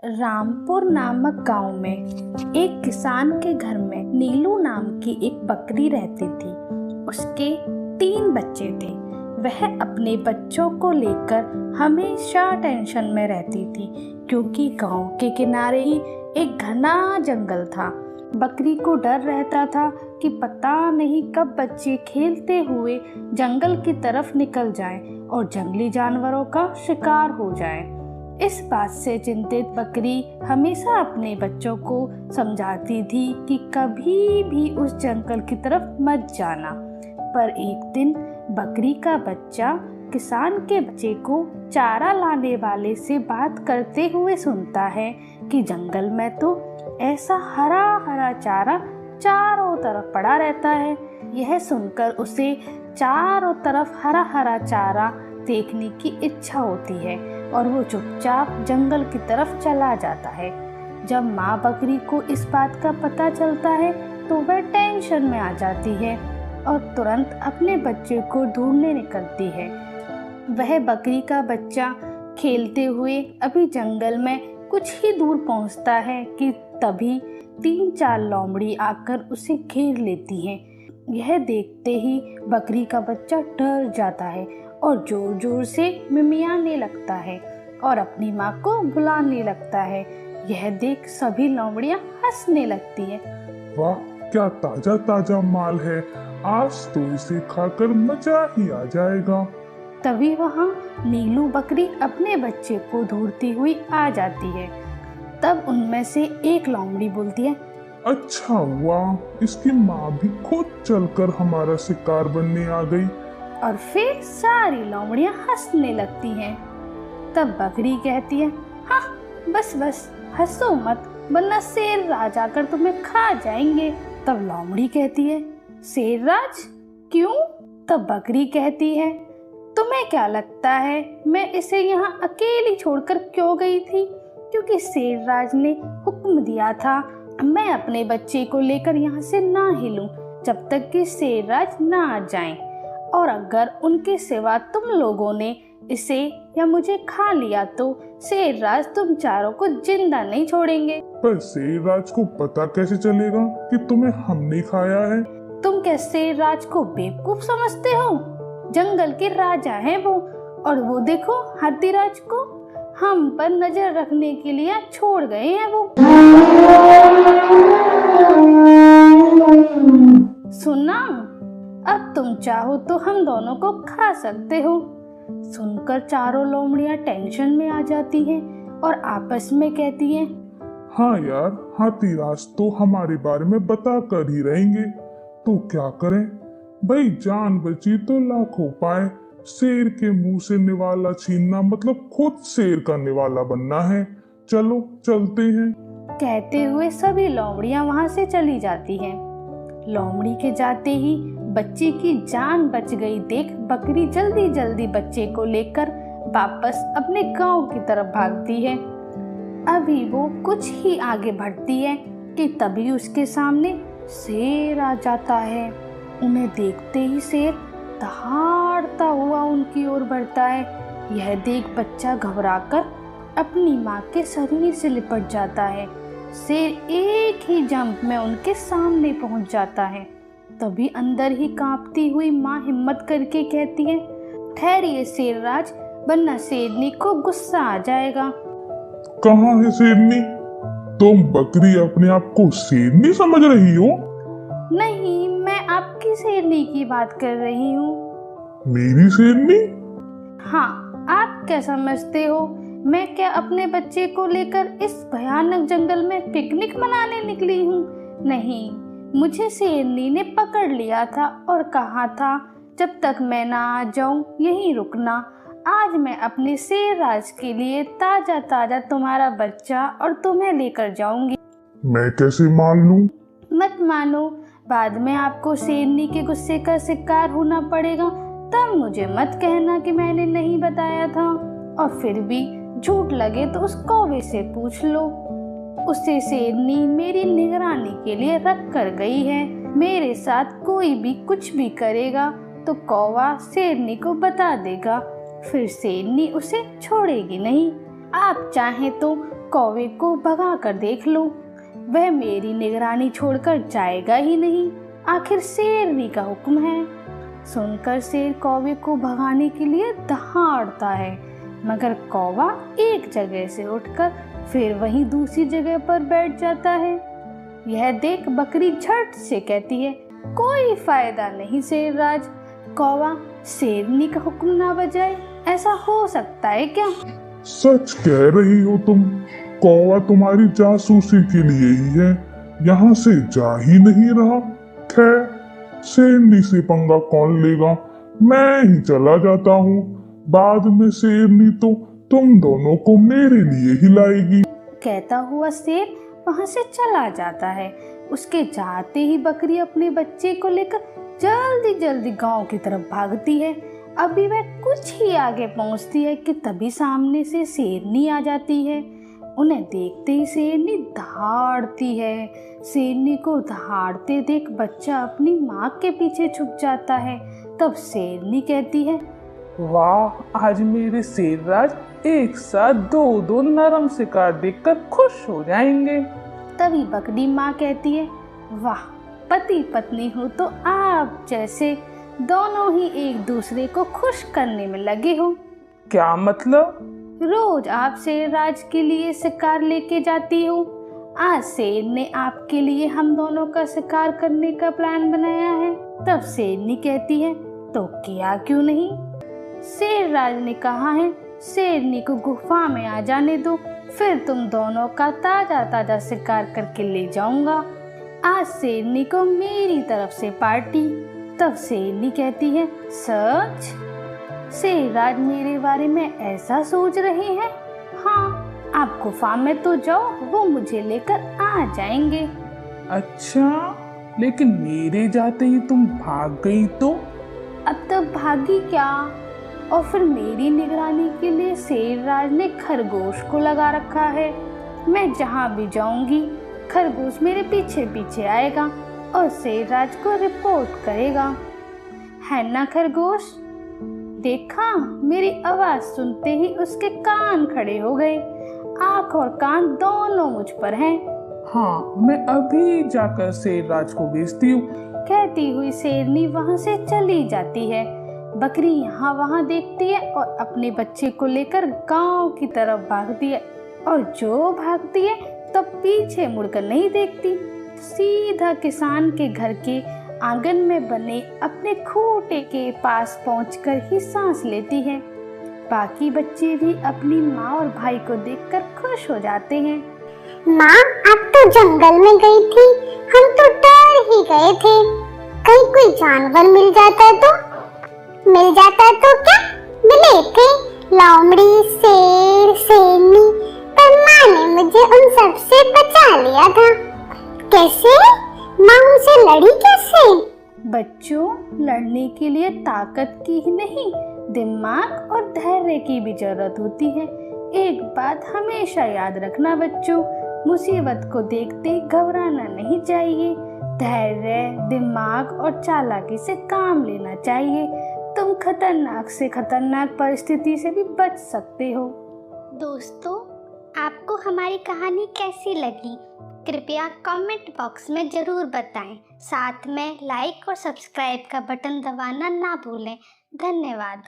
रामपुर नामक गांव में एक किसान के घर में नीलू नाम की एक बकरी रहती थी। उसके 3 बच्चे थे। वह अपने बच्चों को लेकर हमेशा टेंशन में रहती थी, क्योंकि गांव के किनारे ही एक घना जंगल था। बकरी को डर रहता था कि पता नहीं कब बच्चे खेलते हुए जंगल की तरफ निकल जाएं और जंगली जानवरों का शिकार हो जाएं। इस बात से चिंतित बकरी हमेशा अपने बच्चों को समझाती थी कि कभी भी उस जंगल की तरफ मत जाना। पर एक दिन बकरी का बच्चा किसान के बच्चे को चारा लाने वाले से बात करते हुए सुनता है कि जंगल में तो ऐसा हरा हरा चारा चारों तरफ पड़ा रहता है। यह सुनकर उसे चारों तरफ हरा हरा चारा देखने की इच्छा होती है और वो चुपचाप जंगल की तरफ चला जाता है। जब माँ बकरी को इस बात का पता चलता है तो वह टेंशन में आ जाती है और तुरंत अपने बच्चे को ढूंढने निकलती है। वह बकरी का बच्चा खेलते हुए अभी जंगल में कुछ ही दूर पहुँचता है कि तभी 3-4 लोमड़ी आकर उसे घेर लेती हैं। यह देखते ही बकरी का बच्चा डर जाता है और जोर जोर से मिमियाने लगता है और अपनी माँ को बुलाने लगता है। यह देख सभी लोमड़ियाँ हंसने लगती हैं। वाह, क्या ताजा ताजा माल है, आज तो इसे खाकर मजा ही आ जाएगा। तभी वहाँ नीलू बकरी अपने बच्चे को ढूंढती हुई आ जाती है। तब उनमें से एक लोमड़ी बोलती है, अच्छा हुआ, इसकी माँ भी खुद चलकर हमारा शिकार बनने आ गई। और फिर सारी लोमड़ियाँ हंसने लगती हैं। तब बकरी कहती है, हाँ बस बस हंसो मत, वरना शेर राज आकर तुम्हें खा जाएंगे। तब लोमड़ी कहती है, शेर राज क्यों? तब बकरी कहती है, तुम्हें क्या लगता है मैं इसे यहाँ अकेली छोड़कर क्यों गई थी? क्योंकि शेर राज ने हुक्म दिया था मैं अपने बच्चे को लेकर यहाँ से ना हिलूं जब तक कि शेर राज ना आ जाएं। और अगर उनके सिवा तुम लोगों ने इसे या मुझे खा लिया तो शेर राज तुम चारों को जिंदा नहीं छोड़ेंगे। पर शेर राज को पता कैसे चलेगा कि तुम्हें हमने खाया है? तुम क्या शेर राज को बेवकूफ समझते हो? जंगल के राजा हैं वो, और वो देखो हाथीराज को हम पर नजर रखने के लिए छोड़ गए हैं वो। सुना, अब तुम चाहो तो हम दोनों को खा सकते हो। सुनकर चारों लोमड़ियां टेंशन में आ जाती हैं और आपस में कहती हैं, हाँ यार, हाथीराज तो हमारे बारे में बता कर ही रहेंगे, तो क्या करें भाई, जान बची तो लाखों पाए। शेर के मुंह से निवाला छीनना मतलब खुद शेर का निवाला बनना है। चलो चलते हैं। कहते हुए सभी लोमड़ियां वहां से चली जाती हैं। लोमड़ी के जाते ही बच्चे की जान बच गई देख बकरी जल्दी जल्दी बच्चे को लेकर वापस अपने गांव की तरफ भागती है। अभी वो कुछ ही आगे बढ़ती है कि तभी उसके सामने शेर आ जाता है। उन्हें देखते ही शेर दहाड़ता हुआ उनकी ओर बढ़ता है। यह देख बच्चा घबराकर अपनी माँ के शरीर से लिपट जाता है। शेर एक ही जंप में उनके सामने पहुंच जाता है। तभी अंदर ही कांपती हुई माँ हिम्मत करके कहती है, ठहरिए शेर राज, वरना शेरनी को गुस्सा आ जाएगा। कहाँ है शेरनी? तुम बकरी अपने आप को शेरनी समझ रही हो? नहीं, मैं आपकी शेरनी की बात कर रही हूँ। मेरी शेरनी? हाँ, आप क्या समझते हो मैं क्या अपने बच्चे को लेकर इस भयानक जंगल में पिकनिक मनाने निकली हूँ? नहीं, मुझे शेरनी ने पकड़ लिया था और कहा था जब तक मैं ना आ जाऊं यहीं रुकना। आज मैं अपने शेर राज के लिए ताजा ताजा तुम्हारा बच्चा और तुम्हें लेकर जाऊंगी। मैं कैसे मान लूं? मत मानो, बाद में आपको शेरनी के गुस्से का शिकार होना पड़ेगा। तब मुझे मत कहना कि मैंने नहीं बताया था। और फिर भी झूठ लगे तो उस कौवे से पूछ लो। उसे शेरनी मेरी निगरानी के लिए रख कर गई है। मेरे साथ कोई भी कुछ भी करेगा तो कौवा शेरनी को बता देगा, फिर शेरनी उसे छोड़ेगी नहीं। आप चाहें तो कौवे को भगा कर देख लो, वह मेरी निगरानी छोड़कर जाएगा ही नहीं। आखिर शेरनी का हुक्म है। सुनकर शेर कौवे को भगाने के लिए दहाड़ता है, मगर कौवा एक जगह से उठकर फिर वहीं दूसरी जगह पर बैठ जाता है। यह देख बकरी झट से कहती है, कोई फायदा नहीं शेरराज, कौवा शेरनी का हुक्म ना बजाए, ऐसा हो सकता है क्या? सच कह रही हो तुम, कौवा तुम्हारी जासूसी के लिए ही है, यहाँ से जा ही नहीं रहा। खैर, शेरनी से पंगा कौन लेगा, मैं ही चला जाता हूँ। बाद में शेरनी तो तुम दोनों को मेरे लिए ही लाएगी। कहता हुआ शेर वहां से चला जाता है। उसके जाते ही बकरी अपने बच्चे को लेकर जल्दी जल्दी गांव की तरफ भागती है। अभी वह कुछ ही आगे पहुंचती है कि तभी सामने से शेरनी आ जाती है। उन्हें देखते ही शेरनी दहाड़ती है। शेरनी को दहाड़ते देख बच्चा अपनी माँ के पीछे छुप जाता है। तब शेरनी कहती है, वाह, आज मेरे शेरराज एक साथ दो नरम शिकार देखकर खुश हो जाएंगे। तभी बकरी माँ कहती है, वाह, पति पत्नी हो तो आप जैसे दोनों ही एक दूसरे को खुश करने में लगे हो। क्या मतलब? रोज आप शेरराज के लिए शिकार लेके जाती हो, आज शेर ने आपके लिए हम दोनों का शिकार करने का प्लान बनाया है। तब शेरनी कहती है, तो किया क्यों नहीं? शेरराज ने कहा है शेरनी को गुफा में आ जाने दो, फिर तुम दोनों का ताजा ताजा शिकार करके ले जाऊंगा। आज शेरनी को मेरी तरफ से पार्टी। तब शेरनी कहती है, सच? शेरराज मेरे बारे में ऐसा सोच रहे हैं? हाँ, आप गुफा में तो जाओ, वो मुझे लेकर आ जाएंगे। अच्छा, लेकिन मेरे जाते ही तुम भाग गई तो? अब तो भागी क्या? और फिर मेरी निगरानी के लिए शेरराज ने खरगोश को लगा रखा है। मैं जहाँ भी जाऊंगी खरगोश मेरे पीछे पीछे आएगा और शेरराज को रिपोर्ट करेगा, है ना खरगोश? देखा, मेरी आवाज सुनते ही उसके कान खड़े हो गए। आंख और कान दोनों मुझ पर हैं। हाँ, मैं अभी जाकर शेरराज को भेजती हूँ। कहती हुई शेरनी वहां से चली जाती है। बकरी यहाँ वहाँ देखती है और अपने बच्चे को लेकर गांव की तरफ भागती है, और जो भागती है तो पीछे मुड़कर नहीं देखती, सीधा किसान के घर के आंगन में बने अपने खूंटे के पास पहुंचकर ही सांस लेती है। बाकी बच्चे भी अपनी माँ और भाई को देखकर खुश हो जाते हैं। माँ, अब तो जंगल में गई थी, हम तो डर ही गए थे, कहीं कोई जानवर मिल जाता तो क्या मिले थे, लोमड़ी, शेर, शेरनी, पर माँ ने मुझे उन सब से बचा लिया था। कैसे? माँ उनसे लड़ी कैसे? बच्चों, लड़ने के लिए ताकत की ही नहीं, दिमाग और धैर्य की भी जरूरत होती है। एक बात हमेशा याद रखना बच्चों, मुसीबत को देखते ही घबराना नहीं चाहिए। धैर्य, दिमाग और चालाकी से काम लेना चाहिए। तुम खतरनाक से खतरनाक परिस्थिति से भी बच सकते हो। दोस्तों, आपको हमारी कहानी कैसी लगी? कृपया कमेंट बॉक्स में ज़रूर बताएं। साथ में लाइक और सब्सक्राइब का बटन दबाना ना भूलें। धन्यवाद।